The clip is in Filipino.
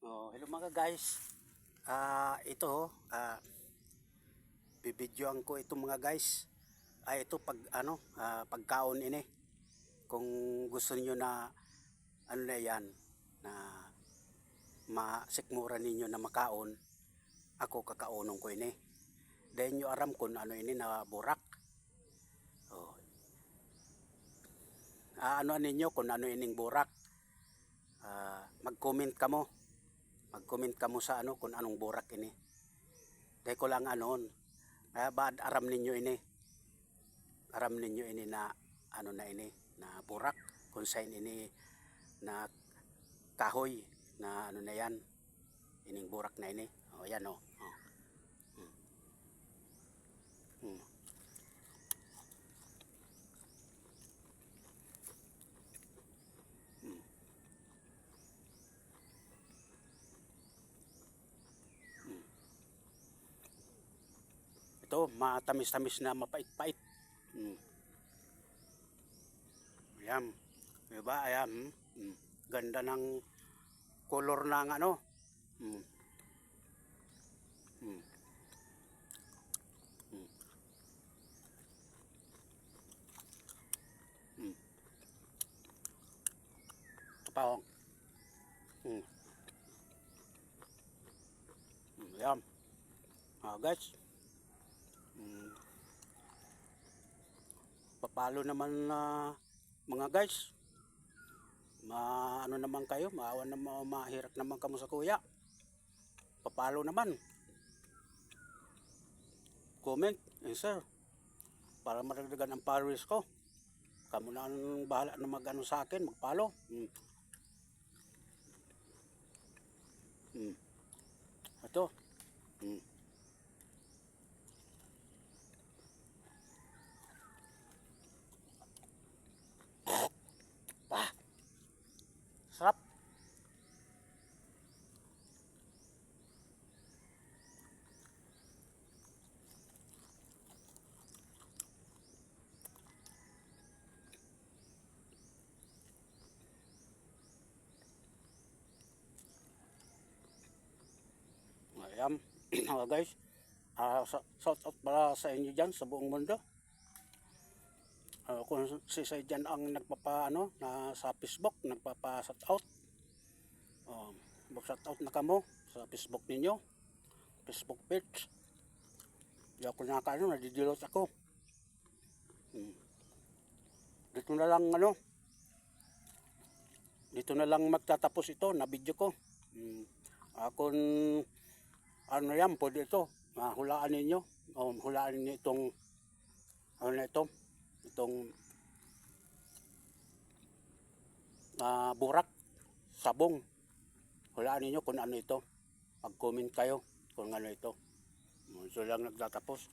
Oh, hello mga guys. Ito bibidyoan ko ito mga guys. Ito pagkaon ini. Kung gusto niyo na ano na yan na masikmura ninyo na makaon, ako kakaonon ko ini. Dahil nyo aram kung ano ini na burak. Oh, ano ninyo kung ano ining burak. Mag-comment kamo. Mag-comment kamo sa ano kung anong burak ini. Dahil ko lang anon. Baad aram ninyo ini. Aram ninyo ini na ano na ini na burak. Kung saan ini na kahoy na ano na yan. Ining burak na ini. O yan o. Hmm. Hmm. Hmm. Ito matamis-tamis na mapait-pait. Hmm. Ayan. Diba? Ayan. Hmm. Ganda ng color ng ano. Hmm. Hmm. Hmm. Hmm. Ito pa oh. Hmm. Ayan. Guys. Hmm. Papalo naman na mga guys. Ano naman kayo, maawan na mahirak naman kamo sa kuya. Papalo naman. Comment, answer. Para maragdagan ang followers ko. Kamu na ang bahala na mag-ano sa akin, mag-follow. Ito. Sarap. Ayan. Guys. Shout out para sa inyo dyan sa buong mundo. Kung si Say dyan ang nagpapaano na sa Facebook, nagpapa-shout out. Mag-shout out na kamo sa Facebook ninyo. Facebook page. Di ako nakakaano, nadidilot ako. Dito na lang ano. Dito na lang magtatapos ito na video ko. Kung ano yan, pwede ito. Hulaan ninyo. Hulaan ninyo itong ano na ito. Itong burak, sabong. Hulaan ninyo kung ano ito. Mag-comment kayo kung ano ito. Ito lang nagtatapos.